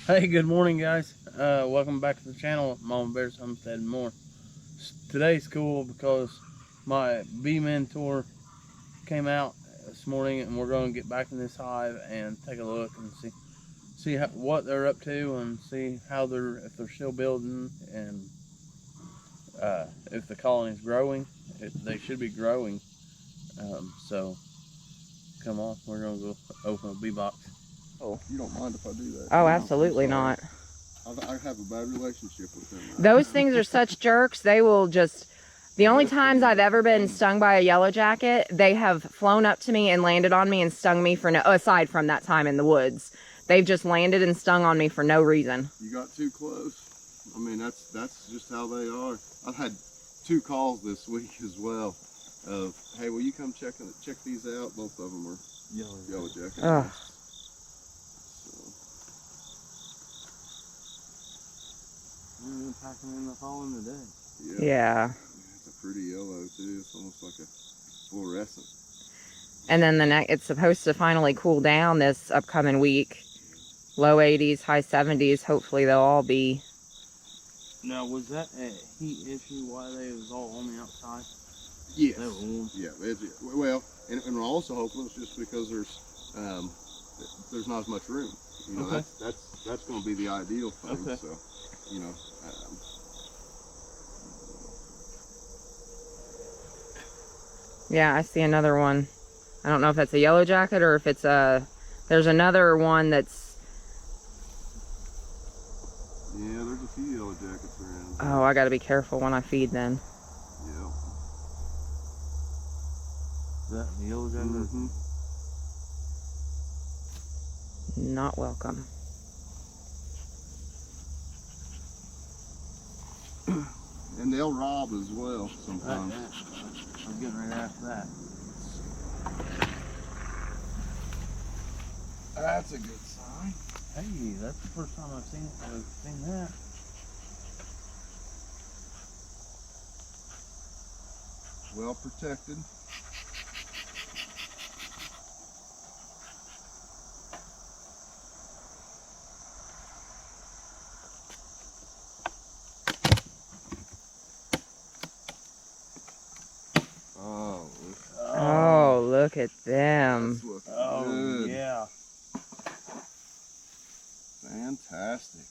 Hey, good morning, guys. Welcome back to the channel, Mama Bear's Homestead and More. Today's cool because my bee mentor came out this morning, and we're going to get back in this hive and take a look and see what they're up to, and see how if they're still building, and if the colony's growing. They should be growing. So come on, we're going to go open a bee box. Oh, you don't mind if I do that? Oh, No, absolutely not. I have a bad relationship with them. Right? Those things are such jerks. They will just... The only times I've ever been stung by a yellow jacket, they have flown up to me and landed on me and stung me for no... Aside from that time in the woods. They've just landed and stung on me for no reason. You got too close. I mean, that's just how they are. I've had 2 calls this week as well of, hey, will you come check these out? Both of them are yellow jackets. Ugh. We're packing in the pollen today. Yeah. It's a pretty yellow too. It's almost like a fluorescent. And then it's supposed to finally cool down this upcoming week. Low 80s, high 70s. Hopefully they'll all be... Now, was that a heat issue why they was all on the outside? Yes. They were warm. Yeah. Well, and we're also hopeful it's just because there's not as much room. You know, okay. That's going to be the ideal thing. Okay. So, you know. Yeah, I see another one. I don't know if that's a yellow jacket or if it's a... There's another one that's... Yeah, there's a few yellow jackets around. Oh, I gotta be careful when I feed then. Yeah. Is that the yellow jacket? Mm-hmm. Not welcome. And they'll rob as well sometimes. I'm getting right after that. That's a good sign. Hey, that's the first time I've seen that. Well protected. Oh, look at them. That's looking Oh, good. yeah. Fantastic.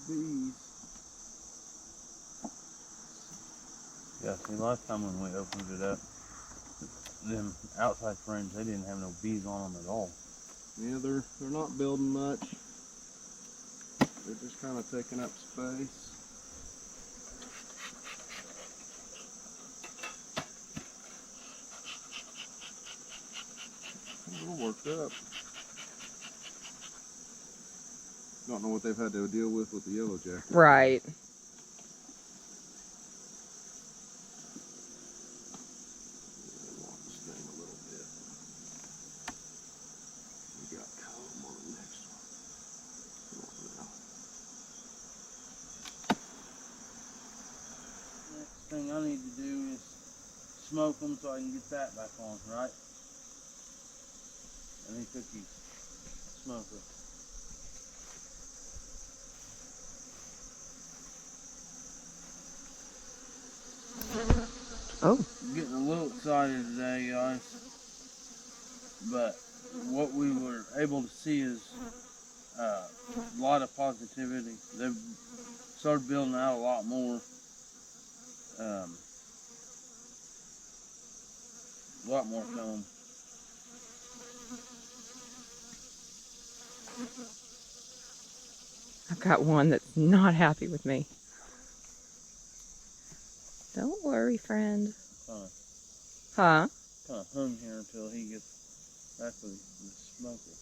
Bees. Yeah, see, last time when we opened it up, them outside frames, they didn't have no bees on them at all. Yeah, they're not building much. They're just kind of taking up space. A little worked up. Don't know what they've had to deal with the yellow jacket. Right. Next thing I need to do is smoke them so I can get that back on, right? I need cookies. Smoker. Oh. I'm getting a little excited today, guys. But what we were able to see is a lot of positivity. They've started building out a lot more. A lot more comb. I've got one that's not happy with me. Don't worry, friend. Huh? Kind of hung here until he gets back with the smoker.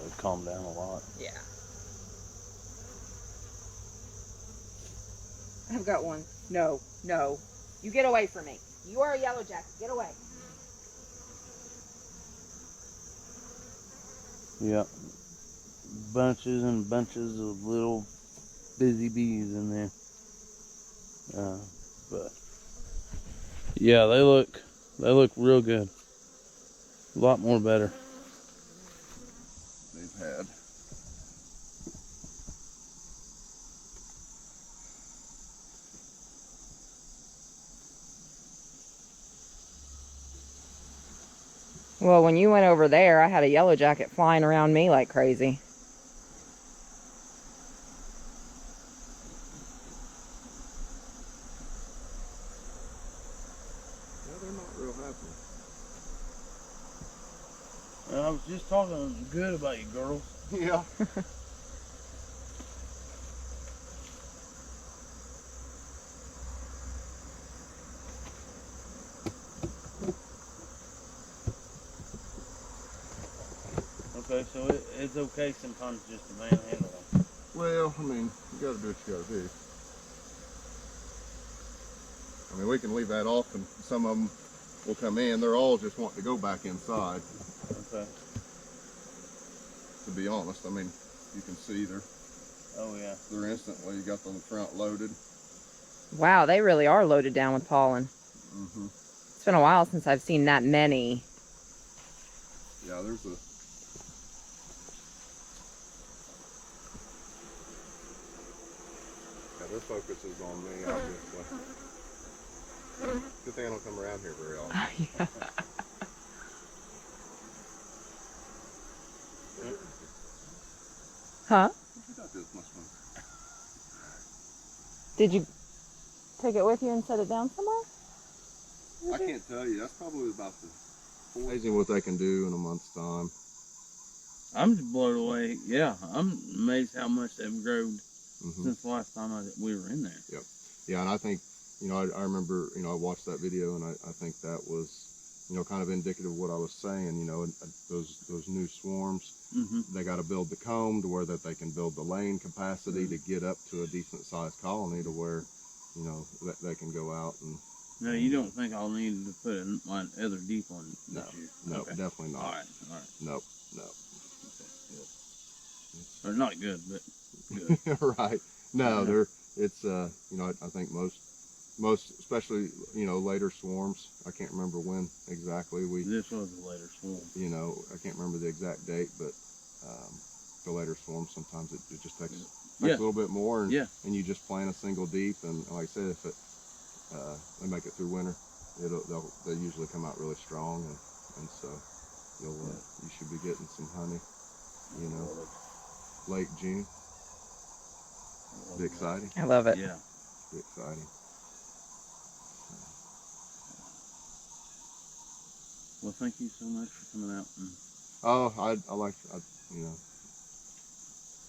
It'll calm down a lot. Yeah. I've got one. No, no. You get away from me. You are a yellow jacket. Get away. Yep. Bunches and bunches of little busy bees in there. But yeah, they look real good. A lot more better. They've had. Well, when you went over there, I had a yellow jacket flying around me like crazy. Yeah, they're not real happy. I was just talking good about you girls. Yeah. Okay, so it's okay sometimes just to manhandle them. Well, I mean, you gotta do what you gotta do. I mean, we can leave that off and some of them will come in. They're all just wanting to go back inside. Okay. To be honest, I mean, you can see Oh yeah. they're instantly, you got them front loaded. Wow, they really are loaded down with pollen. Mm-hmm. It's been a while since I've seen that many. Yeah, there's a... Yeah, their focus is on me, obviously. Good thing I don't come around here very often. Yeah. Huh? You got this much money. Did you take it with you and set it down somewhere? I can't tell you. That's probably about the... Amazing what they can do in a month's time. I'm just blown away. Yeah, I'm amazed how much they've grown Mm-hmm. since the last time we were in there. Yep. Yeah, and I think, you know, I remember, you know, I watched that video and I think that was, you know, kind of indicative of what I was saying, you know, those new swarms, Mm-hmm. they got to build the comb to where that they can build the laying capacity to get up to a decent sized colony to where, you know, that they can go out and... No, you don't think I'll need to put in my other deep one No, this year? no, Okay. definitely not. All right. Nope, no. Okay, good. Or not good, but good. Right. No, Yeah. they're, it's, you know, I think most, especially, you know, later swarms, I can't remember when exactly This was a later swarm. you know, I can't remember the exact date, but the later swarms, sometimes it just takes a little bit more, and, and you just plant a single deep, and like I said, if it, they make it through winter, they'll usually come out really strong, and so you should be getting some honey, you know, late June. Be exciting. I love it. Yeah. Be exciting. Well, thank you so much for coming out. Oh, you know,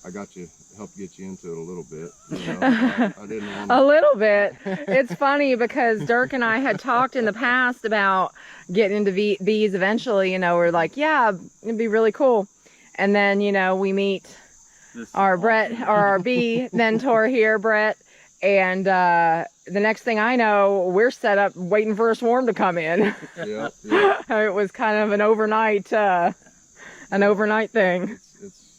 I got you, helped get you into it a little bit. You know, I didn't want A little bit. It's funny because Dirk and I had talked in the past about getting into bees eventually. You know, we're like, yeah, it'd be really cool. And then, you know, we meet our Brett, or our bee mentor here, Brett. And the next thing I know, we're set up waiting for a swarm to come in. Yeah. It was kind of an overnight thing.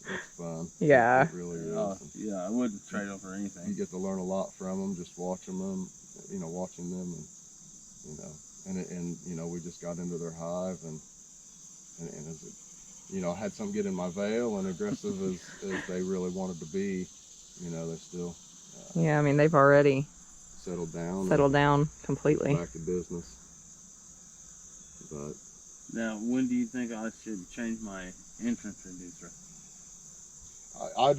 It's fun. Yeah. It really is. Yeah, I wouldn't trade them for anything. You get to learn a lot from them, just watching them, and you know, and you know, we just got into their hive, and as it, you know, I had some get in my veil, and aggressive as they really wanted to be, you know, they still Yeah, I mean, they've already settled down completely. back to business. But now, when do you think I should change my entrance reducer? I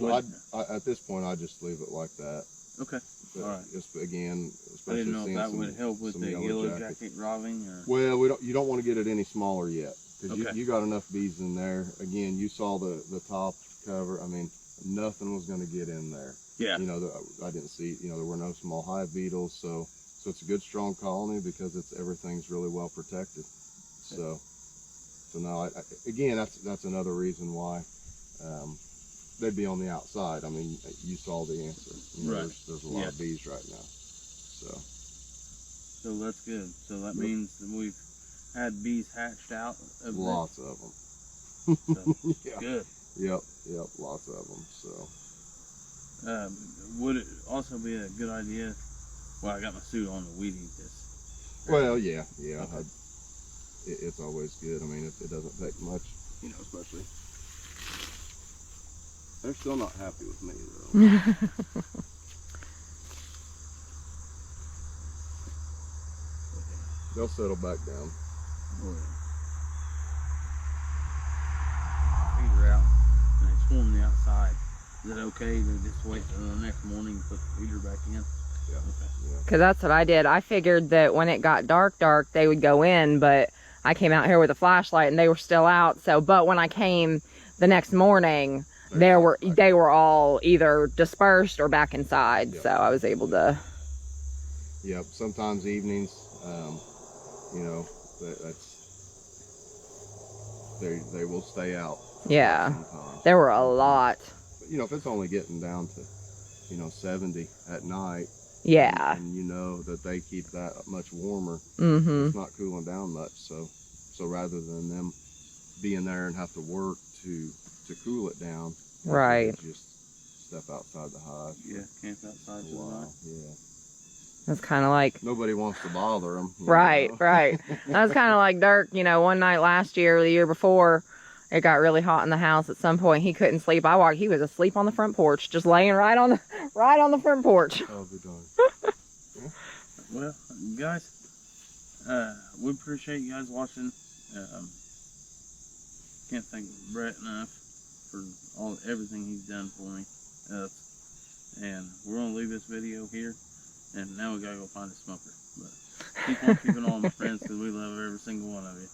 at this point, I just leave it like that. Okay. But All right. just again, I especially didn't know if seeing that would help with some the yellow jacket robbing. Or... Well, you don't want to get it any smaller yet, because Okay. you got enough bees in there. Again, you saw the top cover. I mean, nothing was going to get in there. Yeah. You know, I didn't see. You know, there were no small hive beetles, so it's a good strong colony because everything's really well protected. So no, again, that's another reason why. They'd be on the outside. I mean, you saw the answer. You know, right. There's a lot of bees right now. So that's good. So that means that we've had bees hatched out. Lots of them. So, yeah. Good. Yep. Lots of them. So. Would it also be a good idea? Well, I got my suit on to weed eat this. Well, yeah. Okay. It's always good. I mean, it doesn't take much, you know, especially. They're still not happy with me, though. They'll settle back down. Oh, yeah. Feeder out, and they swarm the outside. Is it okay to just wait till the next morning and put the feeder back in? Yeah. Okay. Because that's what I did. I figured that when it got dark, they would go in, but I came out here with a flashlight and they were still out. So, but when I came the next morning, they were all either dispersed or back inside. Yep. So I was able to. Yep. Sometimes evenings, you know, they will stay out. Yeah. Sometimes. There were a lot. But, you know, if it's only getting down to, you know, 70 at night. Yeah. And you know that they keep that much warmer. Mm-hmm. It's not cooling down much. So rather than them being there and have to work to cool it down, right? Just step outside the hive. Yeah, camp outside for the night. Yeah. That's kind of like Nobody wants to bother them. Right. That's kind of like Dirk. You know, one night last year, or the year before, it got really hot in the house. At some point, he couldn't sleep. He was asleep on the front porch, just laying right on the front porch. I'll be done. Yeah. Well, guys, we appreciate you guys watching. Can't thank Brett enough for everything he's done for me. And we're gonna leave this video here. And now we gotta go find a smoker. But keep on keeping on, my friends, because we love every single one of you.